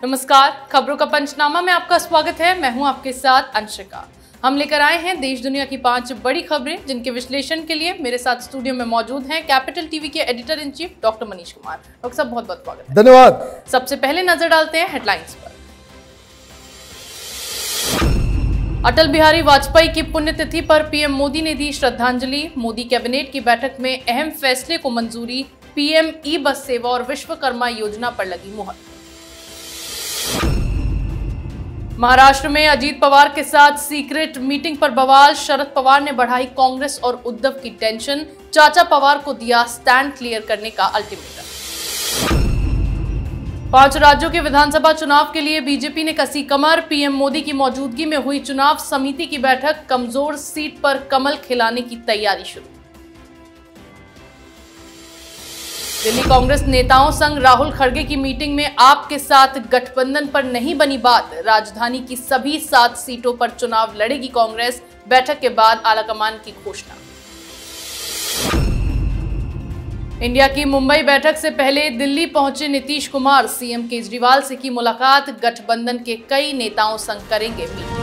नमस्कार, खबरों का पंचनामा में आपका स्वागत है। मैं हूं आपके साथ अंशिका। हम लेकर आए हैं देश दुनिया की 5 बड़ी खबरें, जिनके विश्लेषण के लिए मेरे साथ स्टूडियो में मौजूद हैं कैपिटल टीवी के editor in chief doctor Manish Kumar. Doctor साहब, बहुत बहुत स्वागत है। धन्यवाद। सबसे पहले नजर डालते हैं हेडलाइंस पर। अटल बिहारी वाजपेयी की पुण्यतिथि पर पीएम मोदी ने दी श्रद्धांजलि। मोदी कैबिनेट की बैठक में अहम फैसले को मंजूरी। पीएम ई बस सेवा और विश्वकर्मा योजना पर लगी मुहर। महाराष्ट्र में अजीत पवार के साथ सीक्रेट मीटिंग पर बवाल। शरद पवार ने बढ़ाई कांग्रेस और उद्धव की टेंशन। चाचा पवार को दिया स्टैंड क्लियर करने का अल्टीमेटम। 5 राज्यों के विधानसभा चुनाव के लिए बीजेपी ने कसी कमर। पीएम मोदी की मौजूदगी में हुई चुनाव समिति की बैठक। कमजोर सीट पर कमल खिलाने की तैयारी शुरू। दिल्ली कांग्रेस नेताओं संग राहुल खड़गे की मीटिंग में आप के साथ गठबंधन पर नहीं बनी बात। राजधानी की सभी 7 सीटों पर चुनाव लड़ेगी कांग्रेस। बैठक के बाद आलाकमान की घोषणा। इंडिया की मुंबई बैठक से पहले दिल्ली पहुंचे नीतीश कुमार। सीएम केजरीवाल से की मुलाकात। गठबंधन के कई नेताओं संग करेंगे मीटिंग।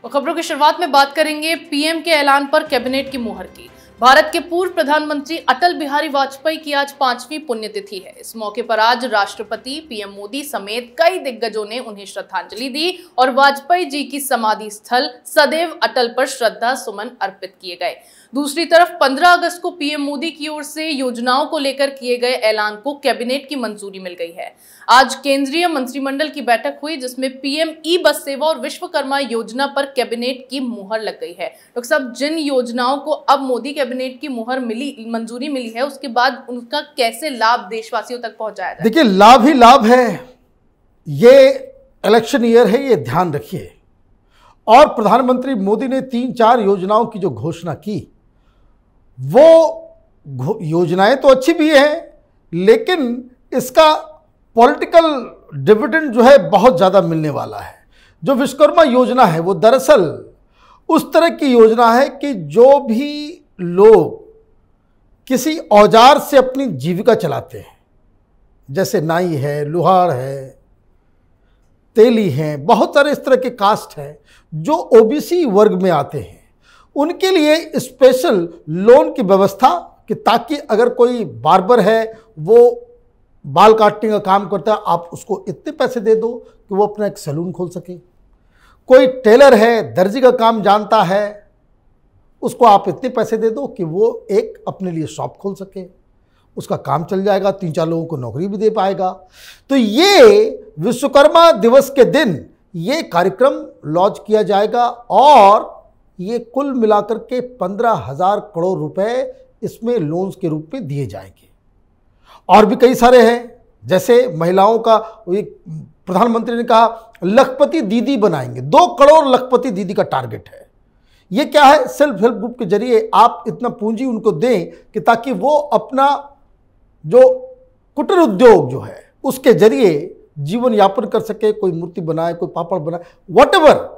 खबरों की शुरुआत में बात करेंगे पीएम के ऐलान पर कैबिनेट की मुहर की। भारत के पूर्व प्रधानमंत्री अटल बिहारी वाजपेयी की आज 5वीं पुण्यतिथि है। इस मौके पर आज राष्ट्रपति, पीएम मोदी समेत कई दिग्गजों ने उन्हें श्रद्धांजलि दी और वाजपेयी जी की समाधि स्थल सदैव अटल पर श्रद्धा सुमन अर्पित किए गए। दूसरी तरफ 15 अगस्त को पीएम मोदी की ओर से योजनाओं को लेकर किए गए ऐलान को कैबिनेट की मंजूरी मिल गई है। आज केंद्रीय मंत्रिमंडल की बैठक हुई, जिसमें पीएम ई बस सेवा और विश्वकर्मा योजना पर कैबिनेट की मुहर लग गई है। डॉक्टर साहब, जिन योजनाओं को अब मोदी कैबिनेट की मुहर मंजूरी मिली है, उसके बाद उनका कैसे लाभ देशवासियों तक पहुंचाया जाए? देखिए, लाभ ही लाभ है। ये इलेक्शन ईयर है, ये ध्यान रखिए। और प्रधानमंत्री मोदी ने 3-4 योजनाओं की जो घोषणा की, वो योजनाएं तो अच्छी भी हैं, लेकिन इसका पॉलिटिकल डिविडेंड जो है बहुत ज़्यादा मिलने वाला है। जो विश्वकर्मा योजना है, वो दरअसल उस तरह की योजना है कि जो भी लोग किसी औजार से अपनी जीविका चलाते हैं, जैसे नाई है, लुहार है, तेली हैं, बहुत सारे इस तरह के कास्ट हैं जो ओबीसी वर्ग में आते हैं, उनके लिए स्पेशल लोन की व्यवस्था कि ताकि अगर कोई बार्बर है, वो बाल काटने का काम करता है, आप उसको इतने पैसे दे दो कि वो अपना एक सैलून खोल सके। कोई टेलर है, दर्जी का काम जानता है, उसको आप इतने पैसे दे दो कि वो एक अपने लिए शॉप खोल सके, उसका काम चल जाएगा, 3-4 लोगों को नौकरी भी दे पाएगा। तो ये विश्वकर्मा दिवस के दिन ये कार्यक्रम लॉन्च किया जाएगा और ये कुल मिलाकर के 15,000 करोड़ रुपए इसमें लोन्स के रूप में दिए जाएंगे। और भी कई सारे हैं, जैसे महिलाओं का प्रधानमंत्री ने कहा लखपति दीदी बनाएंगे। 2 करोड़ लखपति दीदी का टारगेट है। ये क्या है? सेल्फ हेल्प ग्रुप के जरिए आप इतना पूंजी उनको दें कि ताकि वो अपना जो कुटीर उद्योग जो है उसके जरिए जीवन यापन कर सके। कोई मूर्ति बनाए, कोई पापड़ बनाए, व्हाटएवर,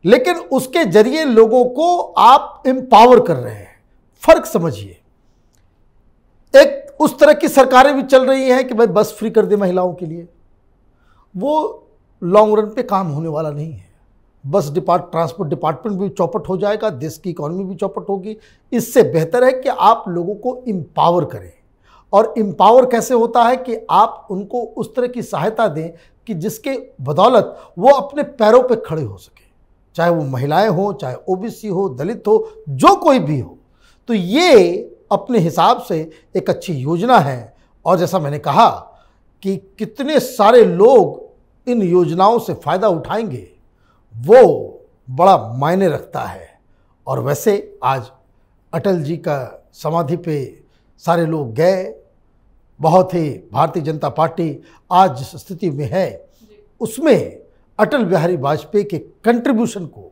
लेकिन उसके जरिए लोगों को आप एम्पावर कर रहे हैं। फर्क समझिए। एक उस तरह की सरकारें भी चल रही हैं कि भाई बस फ्री कर दे महिलाओं के लिए, वो लॉन्ग रन पे काम होने वाला नहीं है। ट्रांसपोर्ट डिपार्टमेंट भी चौपट हो जाएगा, देश की इकोनॉमी भी चौपट होगी। इससे बेहतर है कि आप लोगों को एम्पावर करें। और एम्पावर कैसे होता है कि आप उनको उस तरह की सहायता दें कि जिसके बदौलत वो अपने पैरों पे खड़े हो सके, चाहे वो महिलाएं हो, चाहे ओबीसी हो, दलित हो, जो कोई भी हो। तो ये अपने हिसाब से एक अच्छी योजना है। और जैसा मैंने कहा कि कितने सारे लोग इन योजनाओं से फ़ायदा उठाएंगे, वो बड़ा मायने रखता है। और वैसे आज अटल जी का समाधि पे सारे लोग गए। बहुत ही भारतीय जनता पार्टी आज जिस स्थिति में है, उसमें अटल बिहारी वाजपेयी के कंट्रीब्यूशन को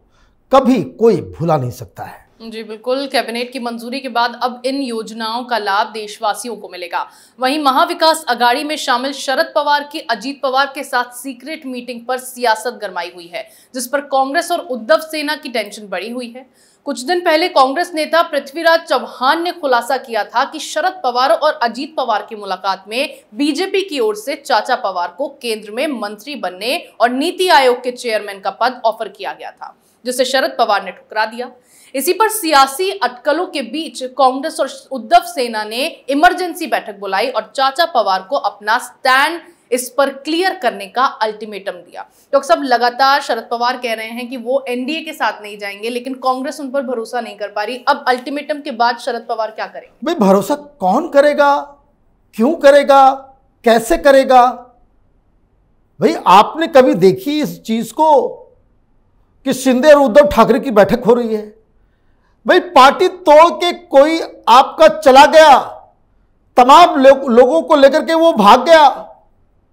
कभी कोई भुला नहीं सकता है। जी बिल्कुल, कैबिनेट की मंजूरी के बाद अब इन योजनाओं का लाभ देशवासियों को मिलेगा। वहीं महाविकास अघाड़ी में शामिल शरद पवार की अजीत पवार के साथ सीक्रेट मीटिंग पर सियासत गरमाई हुई है, जिस पर कांग्रेस और उद्धव सेना की टेंशन बढ़ी हुई है। कुछ दिन पहले कांग्रेस नेता पृथ्वीराज चव्हाण ने खुलासा किया था कि शरद पवार और अजीत पवार की मुलाकात में बीजेपी की ओर से चाचा पवार को केंद्र में मंत्री बनने और नीति आयोग के चेयरमैन का पद ऑफर किया गया था, जिसे शरद पवार ने ठुकरा दिया। इसी पर सियासी अटकलों के बीच कांग्रेस और उद्धव सेना ने इमरजेंसी बैठक बुलाई और चाचा पवार को अपना स्टैंड इस पर क्लियर करने का अल्टीमेटम दिया। तो सब लगातार शरद पवार कह रहे हैं कि वो एनडीए के साथ नहीं जाएंगे, लेकिन कांग्रेस उन पर भरोसा नहीं कर पा रही। अब अल्टीमेटम के बाद शरद पवार क्या करेंगे? भाई भरोसा कौन करेगा, क्यों करेगा, कैसे करेगा? भाई आपने कभी देखी इस चीज को कि शिंदे और उद्धव ठाकरे की बैठक हो रही है? भाई पार्टी तोड़ के कोई आपका चला गया, तमाम लोगों को लेकर के वो भाग गया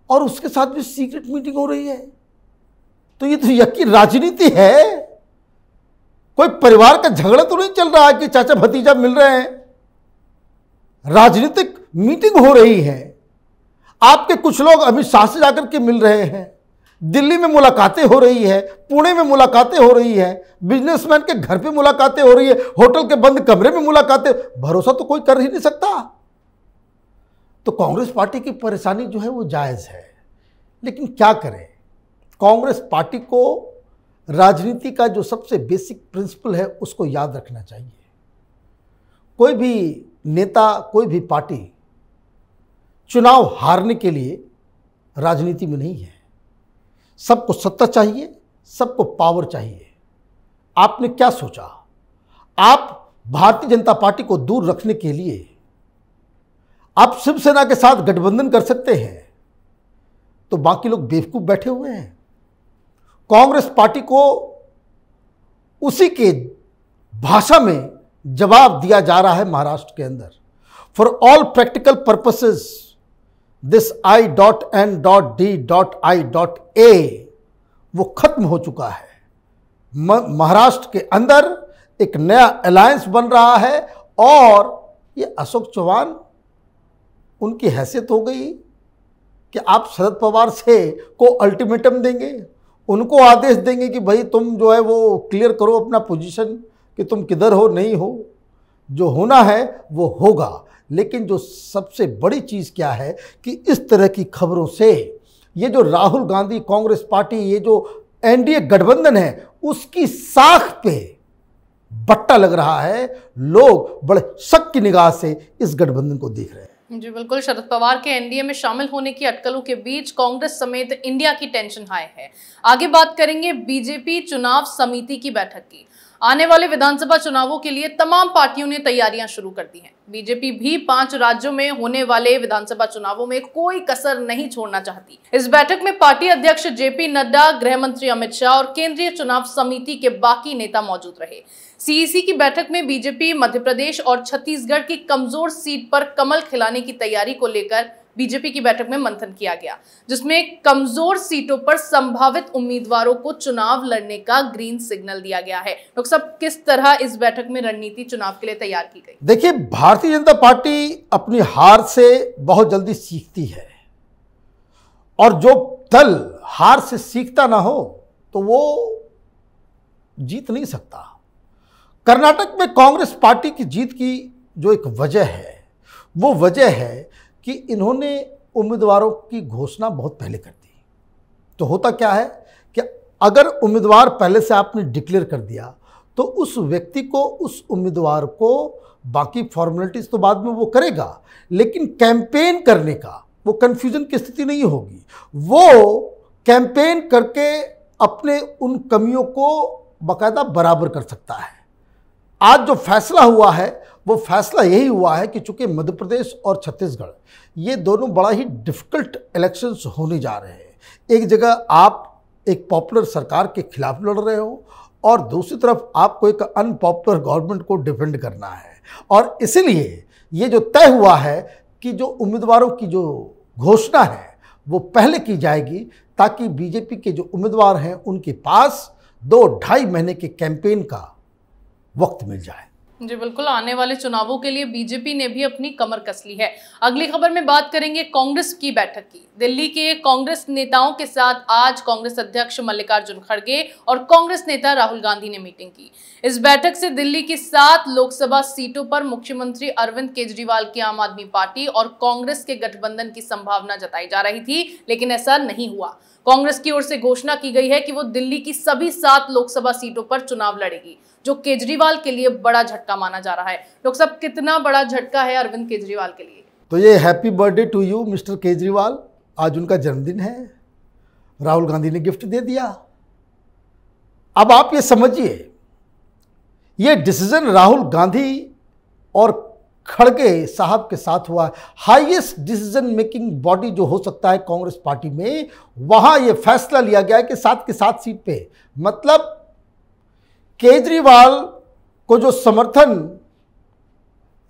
और उसके साथ भी सीक्रेट मीटिंग हो रही है। तो ये तो यकीन राजनीति है, कोई परिवार का झगड़ा तो नहीं चल रहा है कि चाचा भतीजा मिल रहे हैं। राजनीतिक मीटिंग हो रही है। आपके कुछ लोग अमित शाह से जाकर के मिल रहे हैं, दिल्ली में मुलाकातें हो रही है, पुणे में मुलाकातें हो रही है, बिजनेसमैन के घर पे मुलाकातें हो रही है, होटल के बंद कमरे में मुलाकातें। भरोसा तो कोई कर ही नहीं सकता। तो कांग्रेस पार्टी की परेशानी जो है वो जायज़ है, लेकिन क्या करें? कांग्रेस पार्टी को राजनीति का जो सबसे बेसिक प्रिंसिपल है उसको याद रखना चाहिए। कोई भी नेता, कोई भी पार्टी चुनाव हारने के लिए राजनीति में नहीं है। सबको सत्ता चाहिए, सबको पावर चाहिए। आपने क्या सोचा? आप भारतीय जनता पार्टी को दूर रखने के लिए आप शिवसेना के साथ गठबंधन कर सकते हैं, तो बाकी लोग बेवकूफ बैठे हुए हैं। कांग्रेस पार्टी को उसी के भाषा में जवाब दिया जा रहा है महाराष्ट्र के अंदर। For all practical purposes this I.N.D.I.A वो खत्म हो चुका है। महाराष्ट्र के अंदर एक नया अलायंस बन रहा है और ये अशोक चव्हाण उनकी हैसियत हो गई कि आप शरद पवार से को अल्टीमेटम देंगे, उनको आदेश देंगे कि भाई तुम जो है वो क्लियर करो अपना पोजीशन कि तुम किधर हो, नहीं हो। जो होना है वो होगा। लेकिन जो सबसे बड़ी चीज़ क्या है कि इस तरह की खबरों से ये जो राहुल गांधी कांग्रेस पार्टी, ये जो एनडीए गठबंधन है, उसकी साख पे बट्टा लग रहा है। लोग बड़े शक की निगाह से इस गठबंधन को देख रहे हैं। जी बिल्कुल, शरद पवार के एनडीए में शामिल होने की अटकलों के बीच कांग्रेस समेत इंडिया की टेंशन हाई है। आगे बात करेंगे बीजेपी चुनाव समिति की बैठक की। आने वाले विधानसभा चुनावों के लिए तमाम पार्टियों ने तैयारियां शुरू कर दी हैं। बीजेपी भी 5 राज्यों में होने वाले विधानसभा चुनावों में कोई कसर नहीं छोड़ना चाहती। इस बैठक में पार्टी अध्यक्ष जेपी नड्डा, गृह मंत्री अमित शाह और केंद्रीय चुनाव समिति के बाकी नेता मौजूद रहे। सीईसी की बैठक में बीजेपी मध्य प्रदेश और छत्तीसगढ़ की कमजोर सीट पर कमल खिलाने की तैयारी को लेकर बीजेपी की बैठक में मंथन किया गया, जिसमें कमजोर सीटों पर संभावित उम्मीदवारों को चुनाव लड़ने का ग्रीन सिग्नल दिया गया है। तो सब किस तरह इस बैठक में रणनीति चुनाव के लिए तैयार की गई? देखिए, भारतीय जनता पार्टी अपनी हार से बहुत जल्दी सीखती है और जो दल हार से सीखता ना हो तो वो जीत नहीं सकता। कर्नाटक में कांग्रेस पार्टी की जीत की जो एक वजह है, वो वजह है कि इन्होंने उम्मीदवारों की घोषणा बहुत पहले कर दी। तो होता क्या है कि अगर उम्मीदवार पहले से आपने डिक्लेयर कर दिया तो उस व्यक्ति को, उस उम्मीदवार को बाकी फॉर्मेलिटीज़ तो बाद में वो करेगा, लेकिन कैंपेन करने का वो कन्फ्यूजन की स्थिति नहीं होगी। वो कैंपेन करके अपने उन कमियों को बाकायदा बराबर कर सकता है। आज जो फैसला हुआ है वो फैसला यही हुआ है कि चूंकि मध्य प्रदेश और छत्तीसगढ़ ये दोनों बड़ा ही डिफ़िकल्ट इलेक्शंस होने जा रहे हैं। एक जगह आप एक पॉपुलर सरकार के खिलाफ लड़ रहे हो और दूसरी तरफ आपको एक अनपॉपुलर गवर्नमेंट को डिफेंड करना है, और इसीलिए ये जो तय हुआ है कि जो उम्मीदवारों की जो घोषणा है वो पहले की जाएगी, ताकि बीजेपी के जो उम्मीदवार हैं उनके पास 2-2.5 महीने के कैंपेन का वक्त मिल जाए। जी बिल्कुल, आने वाले चुनावों के लिए बीजेपी ने भी अपनी कमर कस ली है। अगली खबर में बात करेंगे कांग्रेस की बैठक की। दिल्ली के कांग्रेस नेताओं के साथ आज कांग्रेस अध्यक्ष मल्लिकार्जुन खड़गे और कांग्रेस नेता राहुल गांधी ने मीटिंग की। इस बैठक से दिल्ली की 7 लोकसभा सीटों पर मुख्यमंत्री अरविंद केजरीवाल की आम आदमी पार्टी और कांग्रेस के गठबंधन की संभावना जताई जा रही थी, लेकिन ऐसा नहीं हुआ। कांग्रेस की ओर से घोषणा की गई है कि वो दिल्ली की सभी 7 लोकसभा सीटों पर चुनाव लड़ेगी, जो केजरीवाल के लिए बड़ा झटका माना जा रहा है। डॉक्टर साहब, कितना बड़ा झटका है अरविंद केजरीवाल के लिए? तो ये happy birthday to you mister Kejriwal. आज उनका जन्मदिन है, राहुल गांधी ने गिफ्ट दे दिया। अब आप ये समझिए, ये डिसीजन राहुल गांधी और खड़गे साहब के साथ हुआ। हाईएस्ट डिसीजन मेकिंग बॉडी जो हो सकता है कांग्रेस पार्टी में, वहां ये फैसला लिया गया है कि 7 की 7 सीट पे, मतलब केजरीवाल को जो समर्थन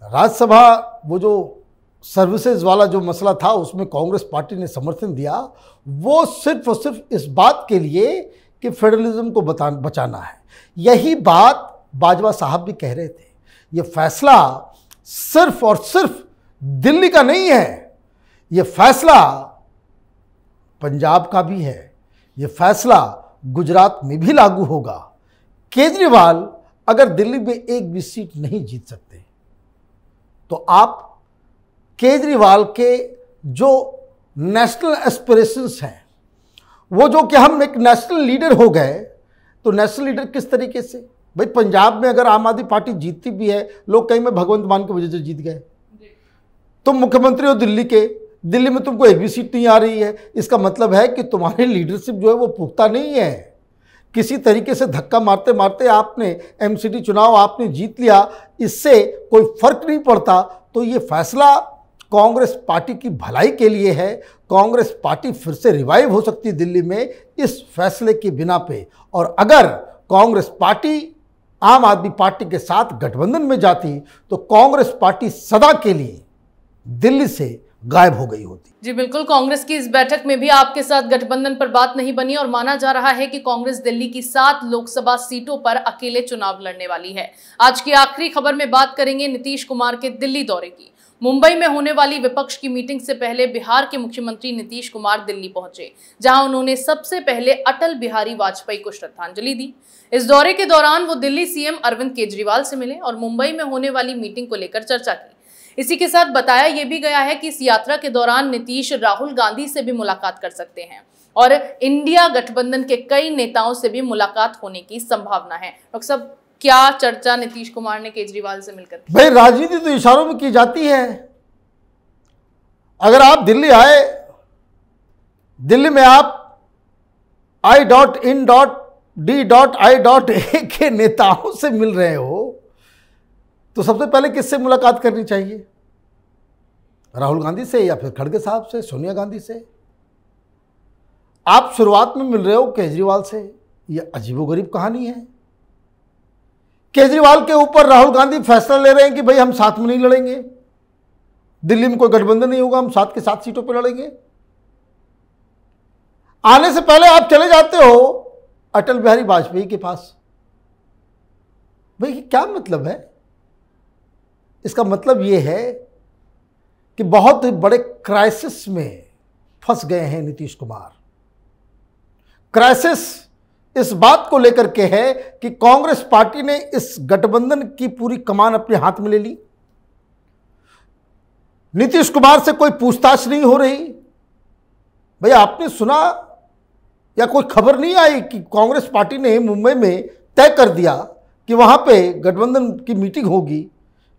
राज्यसभा, वो जो सर्विसेज वाला जो मसला था उसमें कांग्रेस पार्टी ने समर्थन दिया, वो सिर्फ और सिर्फ इस बात के लिए कि फेडरलिज्म को बचाना है। यही बात बाजवा साहब भी कह रहे थे। ये फैसला सिर्फ और सिर्फ दिल्ली का नहीं है, ये फैसला पंजाब का भी है, ये फैसला गुजरात में भी लागू होगा। केजरीवाल अगर दिल्ली में एक भी सीट नहीं जीत सकते तो आप केजरीवाल के जो नेशनल एस्पिरेशंस हैं, वो जो कि हम एक नेशनल लीडर हो गए, तो नेशनल लीडर किस तरीके से? भाई पंजाब में अगर आम आदमी पार्टी जीतती भी है, लोग कहीं में भगवंत मान की वजह से जीत गए। तुम मुख्यमंत्री हो दिल्ली के, दिल्ली में तुमको एक भी सीट नहीं आ रही है, इसका मतलब है कि तुम्हारी लीडरशिप जो है वो पुख्ता नहीं है। किसी तरीके से धक्का मारते मारते आपने एमसीडी चुनाव आपने जीत लिया, इससे कोई फर्क नहीं पड़ता। तो ये फैसला कांग्रेस पार्टी की भलाई के लिए है। कांग्रेस पार्टी फिर से रिवाइव हो सकती है दिल्ली में इस फैसले के बिना पे। और अगर कांग्रेस पार्टी आम आदमी पार्टी के साथ गठबंधन में जाती तो कांग्रेस पार्टी सदा के लिए दिल्ली से गायब हो गई होती। जी बिल्कुल, कांग्रेस की इस बैठक में भी आपके साथ गठबंधन पर बात नहीं बनी और माना जा रहा है कि कांग्रेस दिल्ली की 7 लोकसभा सीटों पर अकेले चुनाव लड़ने वाली है। आज की आखिरी खबर में बात करेंगे नीतीश कुमार के दिल्ली दौरे की। मुंबई में होने वाली विपक्ष की मीटिंग से पहले बिहार के मुख्यमंत्री नीतीश कुमार दिल्ली पहुंचे, जहां उन्होंने सबसे पहले अटल बिहारी वाजपेयी को श्रद्धांजलि दी। इस दौरे के दौरान वो दिल्ली सीएम अरविंद केजरीवाल से मिले और मुंबई में होने वाली मीटिंग को लेकर चर्चा की। इसी के साथ बताया यह भी गया है कि इस यात्रा के दौरान नीतीश राहुल गांधी से भी मुलाकात कर सकते हैं और इंडिया गठबंधन के कई नेताओं से भी मुलाकात होने की संभावना है। डॉक्टर साहब, क्या चर्चा नीतीश कुमार ने केजरीवाल से मिलकर की? भाई राजनीति तो इशारों में की जाती है। अगर आप दिल्ली आए, दिल्ली में आप I.in.D.I.A के नेताओं से मिल रहे हो, तो सबसे पहले किससे मुलाकात करनी चाहिए? राहुल गांधी से या फिर खड़गे साहब से, सोनिया गांधी से? आप शुरुआत में मिल रहे हो केजरीवाल से। यह अजीबोगरीब कहानी है। केजरीवाल के ऊपर राहुल गांधी फैसला ले रहे हैं कि भाई हम साथ में नहीं लड़ेंगे, दिल्ली में कोई गठबंधन नहीं होगा, हम 7 की 7 सीटों पर लड़ेंगे। आने से पहले आप चले जाते हो अटल बिहारी वाजपेयी के पास। भाई क्या मतलब है? इसका मतलब यह है कि बहुत बड़े क्राइसिस में फंस गए हैं नीतीश कुमार। क्राइसिस इस बात को लेकर के है कि कांग्रेस पार्टी ने इस गठबंधन की पूरी कमान अपने हाथ में ले ली। नीतीश कुमार से कोई पूछताछ नहीं हो रही। भैया आपने सुना या कोई खबर नहीं आई कि कांग्रेस पार्टी ने मुंबई में तय कर दिया कि वहां पे गठबंधन की मीटिंग होगी?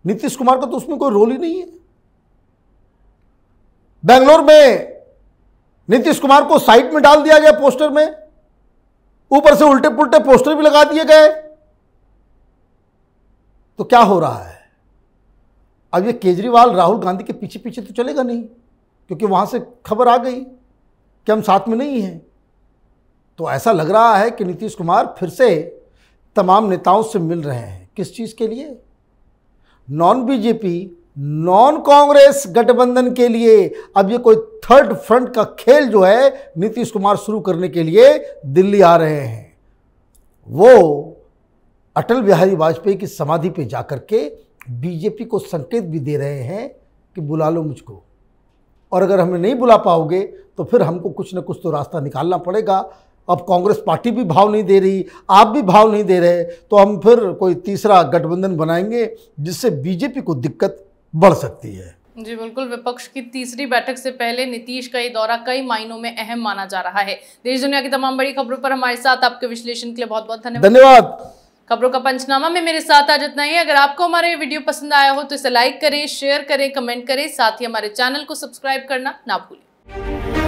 नीतीश कुमार का तो उसमें कोई रोल ही नहीं है। बेंगलोर में नीतीश कुमार को साइड में डाल दिया गया पोस्टर में, ऊपर से उल्टे पुल्टे पोस्टर भी लगा दिए गए। तो क्या हो रहा है? अब ये केजरीवाल राहुल गांधी के पीछे पीछे तो चलेगा नहीं, क्योंकि वहां से खबर आ गई कि हम साथ में नहीं हैं। तो ऐसा लग रहा है कि नीतीश कुमार फिर से तमाम नेताओं से मिल रहे हैं। किस चीज के लिए? नॉन बीजेपी नॉन कांग्रेस गठबंधन के लिए। अब ये कोई थर्ड फ्रंट का खेल जो है नीतीश कुमार शुरू करने के लिए दिल्ली आ रहे हैं। वो अटल बिहारी वाजपेयी की समाधि पे जाकर के बीजेपी को संकेत भी दे रहे हैं कि बुला लो मुझको, और अगर हमें नहीं बुला पाओगे तो फिर हमको कुछ न कुछ तो रास्ता निकालना पड़ेगा। अब कांग्रेस पार्टी भी भाव नहीं दे रही, आप भी भाव नहीं दे रहे, तो हम फिर कोई तीसरा गठबंधन बनाएंगे जिससे बीजेपी को दिक्कत बढ़ सकती है। जी बिल्कुल, विपक्ष की तीसरी बैठक से पहले नीतीश का ये दौरा कई मायनों में अहम माना जा रहा है। देश दुनिया की तमाम बड़ी खबरों पर हमारे साथ आपके विश्लेषण के लिए बहुत बहुत धन्यवाद। खबरों का पंचनामा में मेरे साथ आज इतना ही। अगर आपको हमारा ये वीडियो पसंद आया हो तो इसे लाइक करें, शेयर करें, कमेंट करें, साथ ही हमारे चैनल को सब्सक्राइब करना ना भूलें।